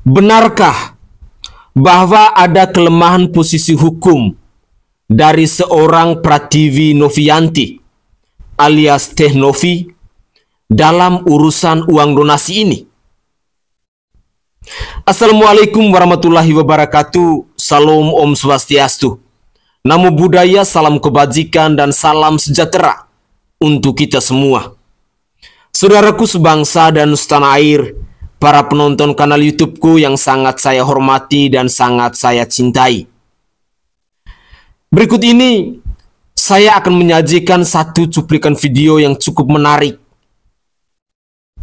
Benarkah bahwa ada kelemahan posisi hukum dari seorang Prativi Novianti alias Teh Novi dalam urusan uang donasi ini? Assalamualaikum warahmatullahi wabarakatuh. Salam Om Swastiastu. Namo Buddhaya, salam kebajikan dan salam sejahtera untuk kita semua. Saudaraku sebangsa dan setanah air, para penonton kanal YouTubeku yang sangat saya hormati dan sangat saya cintai. Berikut ini saya akan menyajikan satu cuplikan video yang cukup menarik.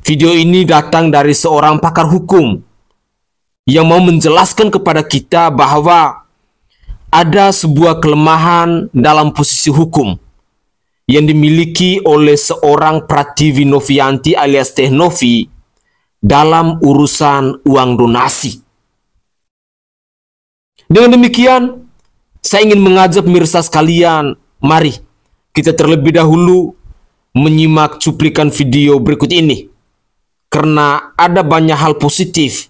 Video ini datang dari seorang pakar hukum yang mau menjelaskan kepada kita bahwa ada sebuah kelemahan dalam posisi hukum yang dimiliki oleh seorang Prativi Novianti alias Teh Novi dalam urusan uang donasi. Dengan demikian, saya ingin mengajak pemirsa sekalian, mari kita terlebih dahulu menyimak cuplikan video berikut ini, karena ada banyak hal positif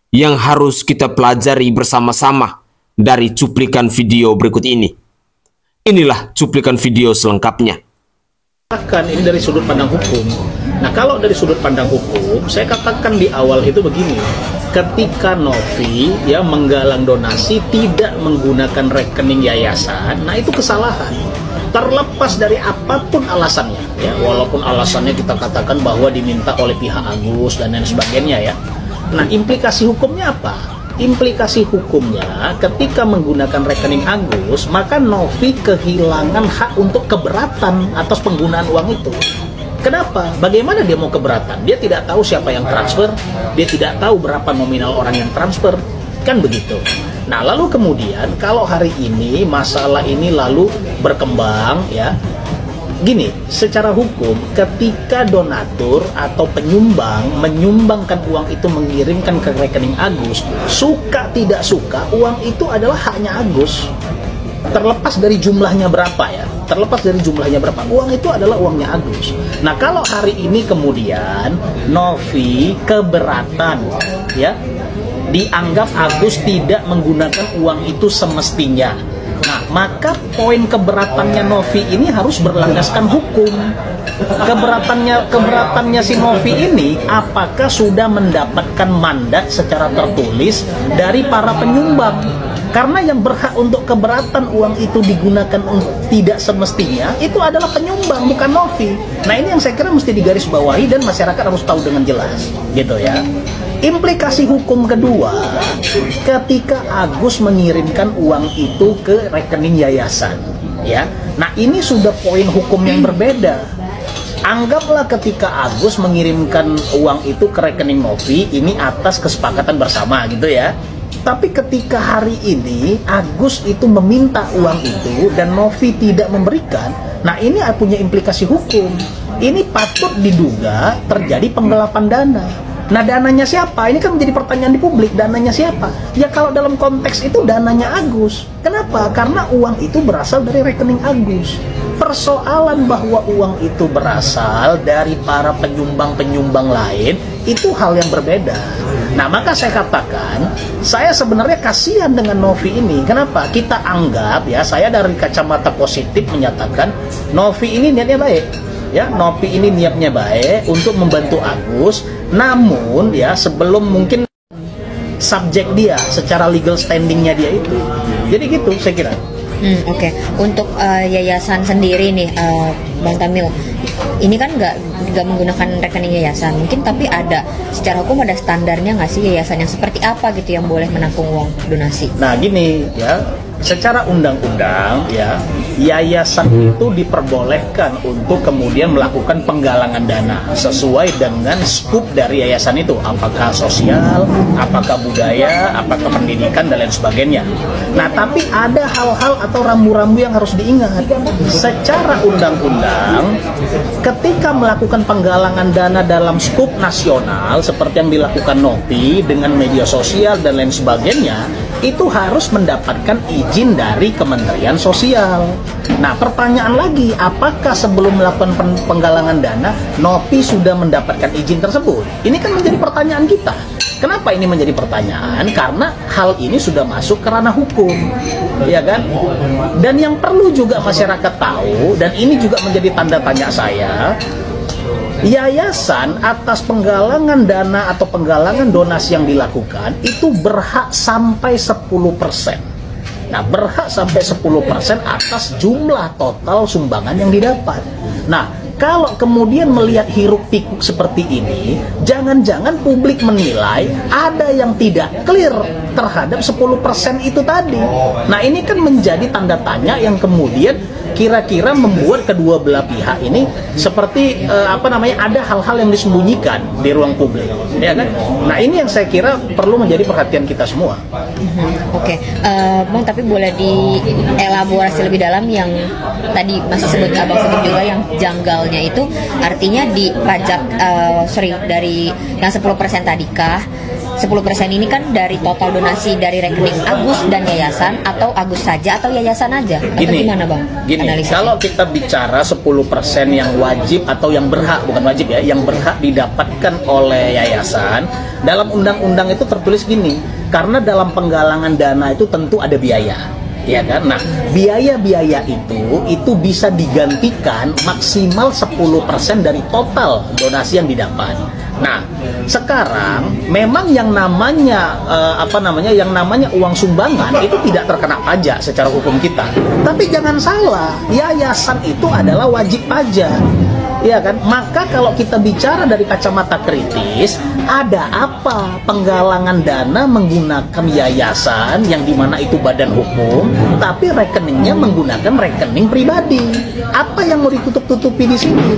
yang harus kita pelajari bersama-sama dari cuplikan video berikut ini. Inilah cuplikan video selengkapnya. Ini dari sudut pandang hukum. Nah, kalau dari sudut pandang hukum, saya katakan di awal itu begini. Ketika Novi menggalang donasi tidak menggunakan rekening yayasan, nah itu kesalahan. Terlepas dari apapun alasannya, walaupun alasannya kita katakan bahwa diminta oleh pihak Agus dan lain sebagainya ya. Nah, implikasi hukumnya apa? Implikasi hukumnya ketika menggunakan rekening Agus, maka Novi kehilangan hak untuk keberatan atas penggunaan uang itu. Kenapa? Bagaimana dia mau keberatan? Dia tidak tahu siapa yang transfer, dia tidak tahu berapa nominal orang yang transfer, kan begitu. Nah, lalu kemudian kalau hari ini masalah ini lalu berkembang gini, secara hukum ketika donatur atau penyumbang menyumbangkan uang itu mengirimkan ke rekening Agus, suka tidak suka uang itu adalah haknya Agus. Terlepas dari jumlahnya berapa terlepas dari jumlahnya berapa, uang itu adalah uangnya Agus. Nah, kalau hari ini kemudian Novi keberatan dianggap Agus tidak menggunakan uang itu semestinya. Nah, maka poin keberatannya Novi ini harus berlandaskan hukum. Keberatannya si Novi ini apakah sudah mendapatkan mandat secara tertulis dari para penyumbang? Karena yang berhak untuk keberatan uang itu digunakan tidak semestinya itu adalah penyumbang, bukan Novi. Nah, ini yang saya kira mesti digarisbawahi dan masyarakat harus tahu dengan jelas, gitu ya. Implikasi hukum kedua, ketika Agus mengirimkan uang itu ke rekening yayasan, Nah, ini sudah poin hukum yang berbeda. Anggaplah ketika Agus mengirimkan uang itu ke rekening Novi, ini atas kesepakatan bersama, gitu ya. Tapi ketika hari ini Agus itu meminta uang itu dan Novi tidak memberikan, nah ini punya implikasi hukum. Ini patut diduga terjadi penggelapan dana. Nah, dananya siapa? Ini kan menjadi pertanyaan di publik. Dananya siapa? Ya, kalau dalam konteks itu dananya Agus. Kenapa? Karena uang itu berasal dari rekening Agus. Persoalan bahwa uang itu berasal dari para penyumbang-penyumbang lain, itu hal yang berbeda. Nah, maka saya katakan, saya sebenarnya kasihan dengan Novi ini. Kenapa? Kita anggap, saya dari kacamata positif menyatakan, Novi ini niatnya baik. Novi ini niatnya baik untuk membantu Agus. Namun, sebelum mungkin subjek dia, secara legal standingnya dia itu. Jadi gitu, saya kira. Oke. Untuk yayasan sendiri nih, Bang Tamil, ini kan nggak menggunakan rekening yayasan, mungkin tapi ada secara hukum ada standarnya nggak sih yayasan yang seperti apa gitu yang boleh menampung uang donasi? Nah, gini secara undang-undang yayasan itu diperbolehkan untuk kemudian melakukan penggalangan dana sesuai dengan skup dari yayasan itu, apakah sosial, apakah budaya, apakah pendidikan dan lain sebagainya. Nah, tapi ada hal-hal atau rambu-rambu yang harus diingat. Secara undang-undang, ketika melakukan penggalangan dana dalam skup nasional seperti yang dilakukan Novi dengan media sosial dan lain sebagainya, itu harus mendapatkan izin dari Kementerian Sosial. Nah, pertanyaan lagi, apakah sebelum melakukan penggalangan dana, Novi sudah mendapatkan izin tersebut? Ini kan menjadi pertanyaan kita. Kenapa ini menjadi pertanyaan? Karena hal ini sudah masuk ke ranah hukum, ya kan? Dan yang perlu juga masyarakat tahu, dan ini juga menjadi tanda tanya saya, yayasan atas penggalangan dana atau penggalangan donasi yang dilakukan itu berhak sampai 10%. Nah, berhak sampai 10% atas jumlah total sumbangan yang didapat. Nah, kalau kemudian melihat hiruk pikuk seperti ini, jangan-jangan publik menilai ada yang tidak clear terhadap 10% itu tadi. Nah, ini kan menjadi tanda tanya yang kemudian kira-kira membuat kedua belah pihak ini seperti ada hal-hal yang disembunyikan di ruang publik, ya kan? Nah, ini yang saya kira perlu menjadi perhatian kita semua. Oke, Bang, tapi boleh dielaborasi lebih dalam yang tadi masih abang sebut juga yang janggalnya itu, artinya di pajak dari yang 10% tadi kah? 10% ini kan dari total donasi dari rekening Agus dan yayasan, atau Agus saja atau yayasan aja? Atau gimana, Bang? Kalau kita bicara 10% yang wajib atau yang berhak, bukan wajib ya, yang berhak didapatkan oleh yayasan, dalam undang-undang itu tertulis gini, karena dalam penggalangan dana itu tentu ada biaya. Ya kan? Nah, biaya-biaya itu bisa digantikan maksimal 10% dari total donasi yang didapat. Nah, sekarang memang yang namanya uang sumbangan itu tidak terkena pajak secara hukum kita. Tapi jangan salah, yayasan itu adalah wajib pajak. Ya kan? Maka kalau kita bicara dari kacamata kritis, ada apa penggalangan dana menggunakan yayasan yang dimana itu badan hukum, tapi rekeningnya menggunakan rekening pribadi? Apa yang mau ditutup-tutupi di sini?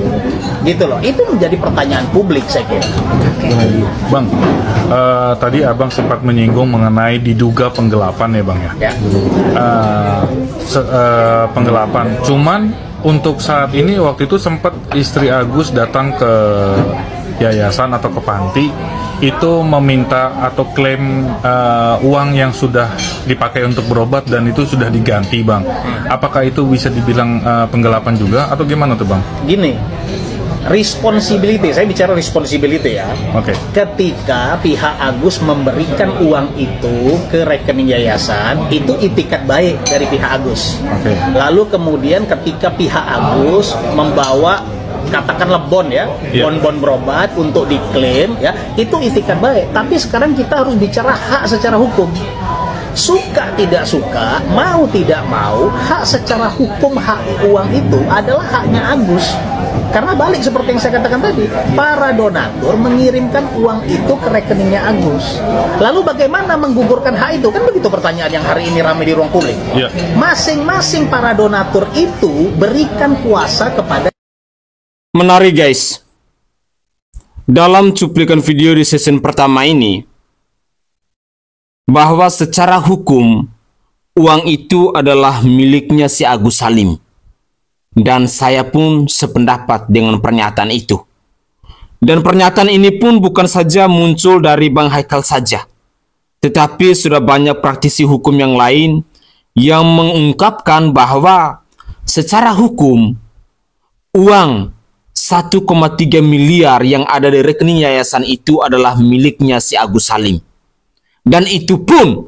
Gitu loh. Itu menjadi pertanyaan publik, saya kira. Bang, tadi abang sempat menyinggung mengenai diduga penggelapan ya, Bang ya. Penggelapan. Cuman untuk saat ini waktu itu sempat istri Agus datang ke yayasan atau ke panti itu meminta atau klaim uang yang sudah dipakai untuk berobat dan itu sudah diganti, Bang. Apakah itu bisa dibilang penggelapan juga atau gimana tuh, Bang? Gini, responsibility, saya bicara responsibility ya. Oke. Ketika pihak Agus memberikan uang itu ke rekening yayasan, itu itikat baik dari pihak Agus. Oke. Lalu kemudian ketika pihak Agus membawa katakanlah bon ya, bon berobat untuk diklaim ya, itu itikat baik. Tapi sekarang kita harus bicara hak secara hukum. Suka tidak suka, mau tidak mau, hak secara hukum, hak uang itu adalah haknya Agus. Karena balik seperti yang saya katakan tadi, para donatur mengirimkan uang itu ke rekeningnya Agus. Lalu bagaimana menggugurkan hak itu? Kan begitu pertanyaan yang hari ini ramai di ruang publik. Masing-masing para donatur itu berikan kuasa kepada. Menarik guys. Dalam cuplikan video di season pertama ini, bahwa secara hukum uang itu adalah miliknya si Agus Salim. Dan saya pun sependapat dengan pernyataan itu. Dan pernyataan ini pun bukan saja muncul dari Bang Haikal saja, tetapi sudah banyak praktisi hukum yang lain yang mengungkapkan bahwa secara hukum uang 1,3 miliar yang ada di rekening yayasan itu adalah miliknya si Agus Salim. Dan itu pun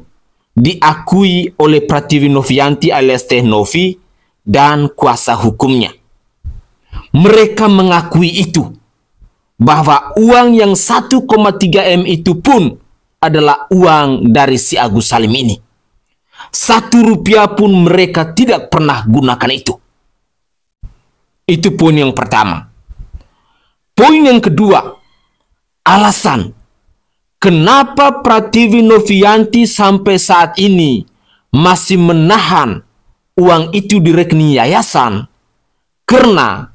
diakui oleh Pratiwi Novianti alias Teh Novi dan kuasa hukumnya. Mereka mengakui itu, bahwa uang yang 1,3 M itu pun adalah uang dari si Agus Salim ini. 1 rupiah pun mereka tidak pernah gunakan itu. Itu poin yang pertama. Poin yang kedua, alasan kenapa Pratiwi Novianti sampai saat ini masih menahan uang itu di rekening yayasan, karena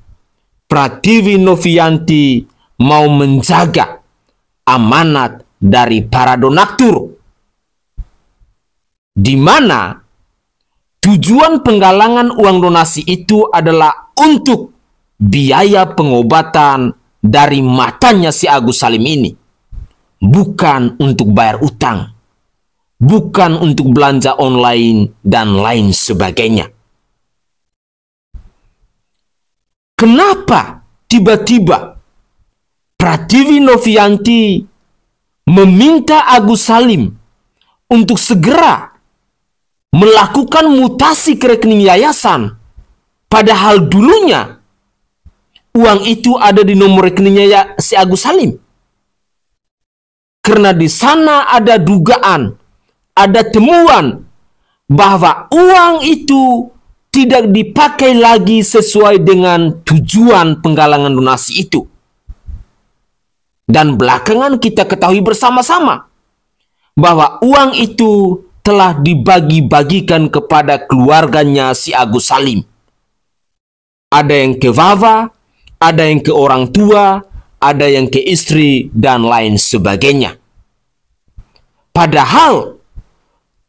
Pratiwi Novianti mau menjaga amanat dari para donatur, di mana tujuan penggalangan uang donasi itu adalah untuk biaya pengobatan dari matanya si Agus Salim ini, bukan untuk bayar utang. bukan untuk belanja online dan lain sebagainya. Kenapa tiba-tiba Pratiwi Novianti meminta Agus Salim untuk segera melakukan mutasi ke rekening yayasan, padahal dulunya uang itu ada di nomor rekeningnya si Agus Salim? Karena di sana ada dugaan, ada temuan bahwa uang itu tidak dipakai lagi sesuai dengan tujuan penggalangan donasi itu. Dan belakangan kita ketahui bersama-sama bahwa uang itu telah dibagi-bagikan kepada keluarganya si Agus Salim. Ada yang ke Wawa, ada yang ke orang tua, ada yang ke istri, dan lain sebagainya. Padahal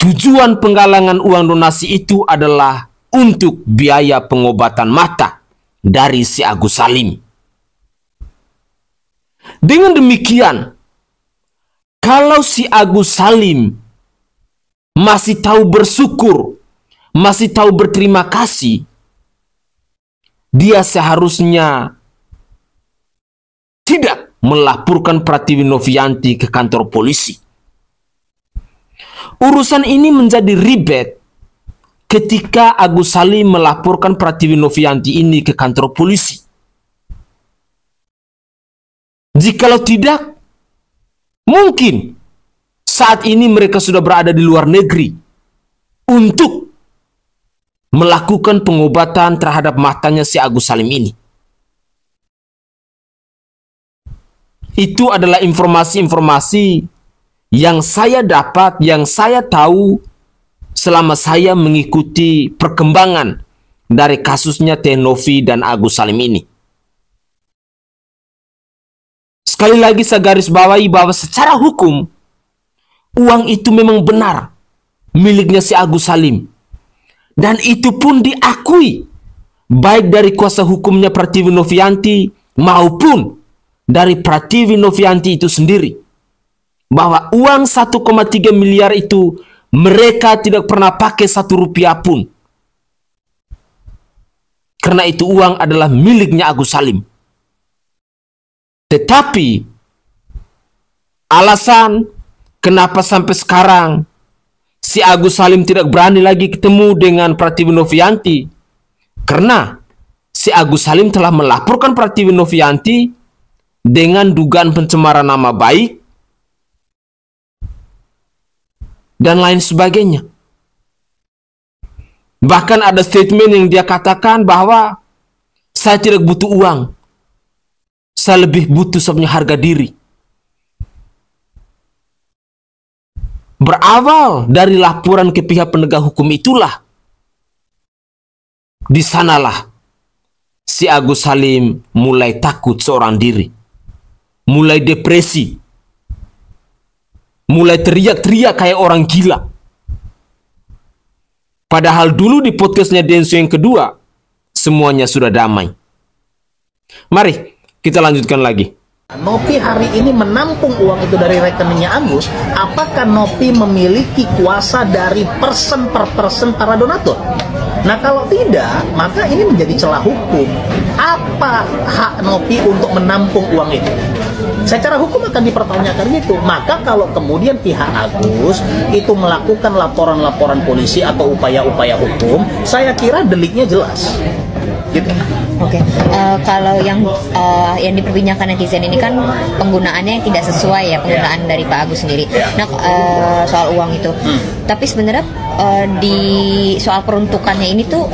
tujuan penggalangan uang donasi itu adalah untuk biaya pengobatan mata dari si Agus Salim. Dengan demikian, kalau si Agus Salim masih tahu bersyukur, masih tahu berterima kasih, dia seharusnya tidak melaporkan Pratiwi Novianti ke kantor polisi. Urusan ini menjadi ribet ketika Agus Salim melaporkan Pratiwi Novianti ini ke kantor polisi. Jikalau tidak, mungkin saat ini mereka sudah berada di luar negeri untuk melakukan pengobatan terhadap matanya si Agus Salim ini. Itu adalah informasi-informasi yang saya dapat, yang saya tahu selama saya mengikuti perkembangan dari kasusnya Teh Novi dan Agus Salim ini. Sekali lagi saya garis bawahi bahwa secara hukum, uang itu memang benar miliknya si Agus Salim. Dan itu pun diakui baik dari kuasa hukumnya Pratiwi Novianti maupun dari Pratiwi Novianti itu sendiri. Bahwa uang 1,3 miliar itu mereka tidak pernah pakai 1 rupiah pun. Karena itu uang adalah miliknya Agus Salim. Tetapi alasan kenapa sampai sekarang si Agus Salim tidak berani lagi ketemu dengan Pratiwi Novianti, karena si Agus Salim telah melaporkan Pratiwi Novianti dengan dugaan pencemaran nama baik dan lain sebagainya. Bahkan ada statement yang dia katakan bahwa saya tidak butuh uang, saya lebih butuh sebenarnya harga diri. Berawal dari laporan ke pihak penegak hukum itulah, di sanalah si Agus Salim mulai takut seorang diri, mulai depresi, mulai teriak-teriak kayak orang gila. Padahal dulu di podcastnya Denso yang kedua, semuanya sudah damai. Mari kita lanjutkan lagi. Nopi hari ini menampung uang itu dari rekeningnya Agus. Apakah Nopi memiliki kuasa dari person per person para donatur? Nah kalau tidak, maka ini menjadi celah hukum. Apa hak Nopi untuk menampung uang itu? Secara hukum akan dipertanyakan gitu. Maka kalau kemudian pihak Agus itu melakukan laporan-laporan polisi atau upaya-upaya hukum, saya kira deliknya jelas. Gitu. Oke, kalau yang diperbincangkan netizen ini kan penggunaannya yang tidak sesuai ya, penggunaan dari Pak Agus sendiri. Nah, soal uang itu. Tapi sebenarnya di soal peruntukannya ini tuh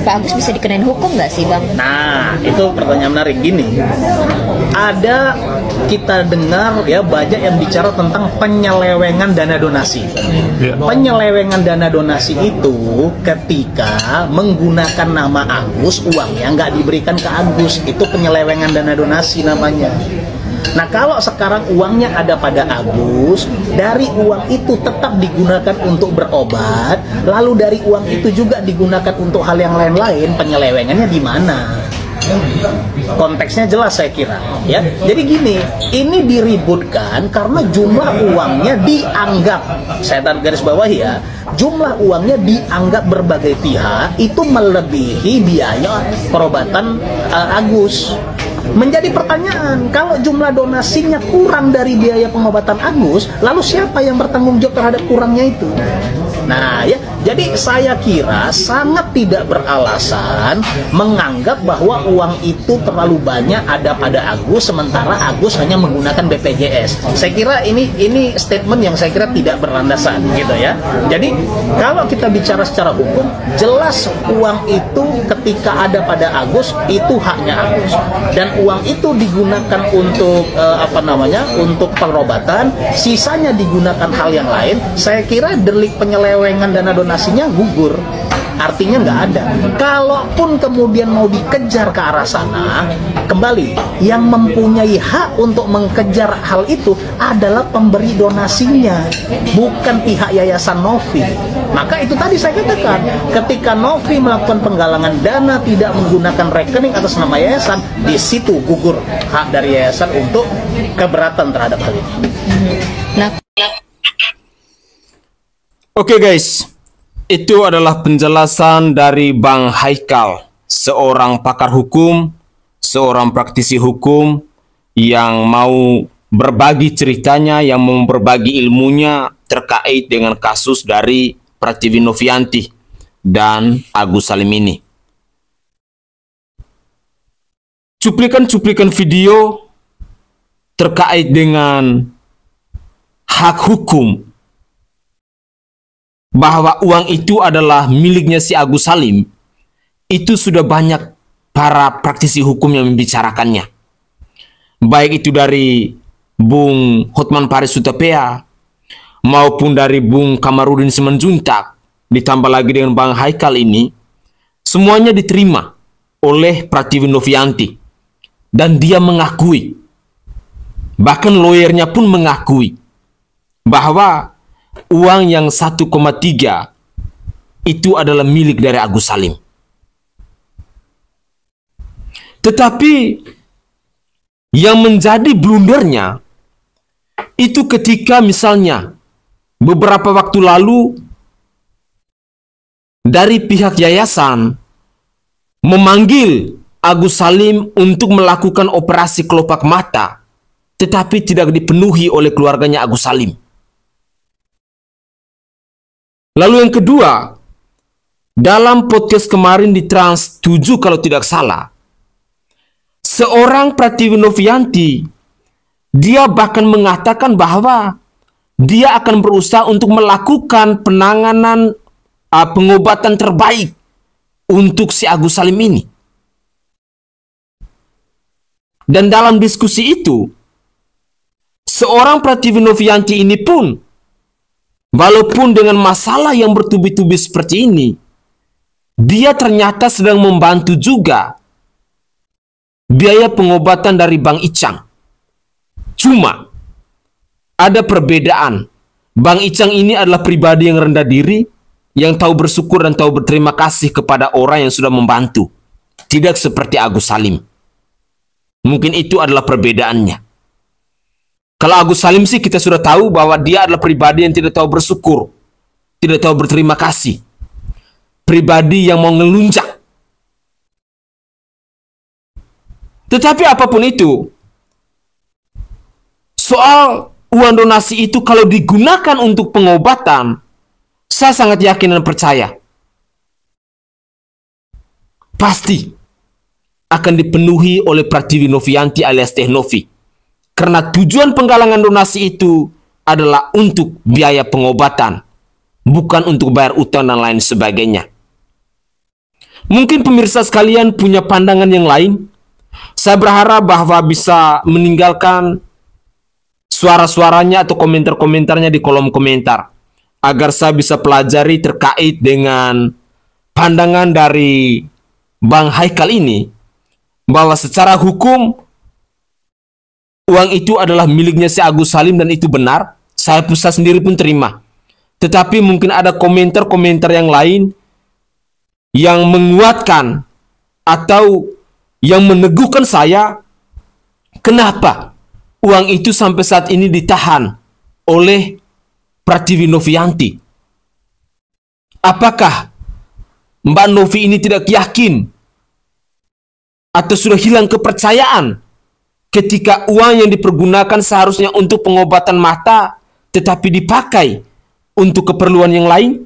Pak Agus bisa dikenain hukum nggak sih, Bang? Nah, itu pertanyaan menarik. Gini, ada kita dengar ya banyak yang bicara tentang penyelewengan dana donasi. Penyelewengan dana donasi itu ketika menggunakan nama Agus, uangnya nggak diberikan ke Agus, itu penyelewengan dana donasi namanya. Nah kalau sekarang uangnya ada pada Agus, dari uang itu tetap digunakan untuk berobat, lalu dari uang itu juga digunakan untuk hal yang lain-lain, penyelewengannya di mana? Konteksnya jelas saya kira, ya. Jadi gini, ini diributkan karena jumlah uangnya dianggap, saya tarik garis bawah ya, jumlah uangnya dianggap berbagai pihak itu melebihi biaya perobatan Agus. Menjadi pertanyaan, kalau jumlah donasinya kurang dari biaya pengobatan Agus, lalu siapa yang bertanggung jawab terhadap kurangnya itu? Nah ya, jadi saya kira sangat tidak beralasan menganggap bahwa uang itu terlalu banyak ada pada Agus, sementara Agus hanya menggunakan BPJS. Saya kira ini statement yang saya kira tidak berlandasan gitu ya. Jadi kalau kita bicara secara hukum, jelas uang itu ketika ada pada Agus itu haknya Agus, dan uang itu digunakan untuk untuk pengobatan, sisanya digunakan hal yang lain. Saya kira delik penyelewengan dana donasinya gugur, artinya nggak ada. Kalaupun kemudian mau dikejar ke arah sana, kembali yang mempunyai hak untuk mengejar hal itu adalah pemberi donasinya, bukan pihak Yayasan Novi. Maka itu tadi saya katakan, ketika Novi melakukan penggalangan dana tidak menggunakan rekening atas nama yayasan, di situ gugur hak dari yayasan untuk keberatan terhadap hal ini. Nah, Oke guys, itu adalah penjelasan dari Bang Haikal, seorang pakar hukum, seorang praktisi hukum yang mau berbagi ceritanya, yang mau berbagi ilmunya terkait dengan kasus dari Pratiwi Novianti dan Agus Salim ini. Cuplikan-cuplikan video terkait dengan hak hukum bahwa uang itu adalah miliknya si Agus Salim, itu sudah banyak para praktisi hukum yang membicarakannya. Baik itu dari Bung Hotman Paris Hutapea maupun dari Bung Kamarudin Simanjuntak, ditambah lagi dengan Bang Haikal ini, semuanya diterima oleh Pratiwi Novianti. Dan dia mengakui, bahkan lawyernya pun mengakui, bahwa uang yang 1,3 itu adalah milik dari Agus Salim. Tetapi yang menjadi blundernya itu ketika misalnya beberapa waktu lalu dari pihak yayasan memanggil Agus Salim untuk melakukan operasi kelopak mata, tetapi tidak dipenuhi oleh keluarganya Agus Salim. Lalu yang kedua, dalam podcast kemarin di Trans 7 kalau tidak salah, seorang Pratiwi Novianti, dia bahkan mengatakan bahwa dia akan berusaha untuk melakukan penanganan pengobatan terbaik untuk si Agus Salim ini. Dan dalam diskusi itu, seorang Pratiwi Novianti ini pun, walaupun dengan masalah yang bertubi-tubi seperti ini, dia ternyata sedang membantu juga biaya pengobatan dari Bang Icang. Cuma, ada perbedaan. Bang Icang ini adalah pribadi yang rendah diri, yang tahu bersyukur dan tahu berterima kasih kepada orang yang sudah membantu. Tidak seperti Agus Salim. Mungkin itu adalah perbedaannya. Kalau Agus Salim sih kita sudah tahu bahwa dia adalah pribadi yang tidak tahu bersyukur, tidak tahu berterima kasih. Pribadi yang mau ngelunjak. Tetapi apapun itu, soal uang donasi itu kalau digunakan untuk pengobatan, saya sangat yakin dan percaya pasti akan dipenuhi oleh Pratiwi Novianti alias Teh Novi. Karena tujuan penggalangan donasi itu adalah untuk biaya pengobatan, bukan untuk bayar utang dan lain sebagainya. Mungkin pemirsa sekalian punya pandangan yang lain. Saya berharap bahwa bisa meninggalkan suara-suaranya atau komentar-komentarnya di kolom komentar, agar saya bisa pelajari terkait dengan pandangan dari Bang Haikal ini, bahwa secara hukum uang itu adalah miliknya si Agus Salim dan itu benar. Saya sendiri pun terima. Tetapi mungkin ada komentar-komentar yang lain yang menguatkan atau yang meneguhkan saya kenapa uang itu sampai saat ini ditahan oleh Pratiwi Novianti. Apakah Mbak Novi ini tidak yakin atau sudah hilang kepercayaan ketika uang yang dipergunakan seharusnya untuk pengobatan mata tetapi dipakai untuk keperluan yang lain?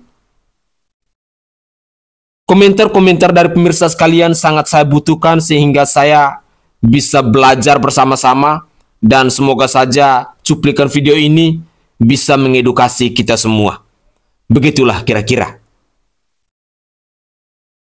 Komentar-komentar dari pemirsa sekalian sangat saya butuhkan sehingga saya bisa belajar bersama-sama, dan semoga saja cuplikan video ini bisa mengedukasi kita semua. Begitulah kira-kira.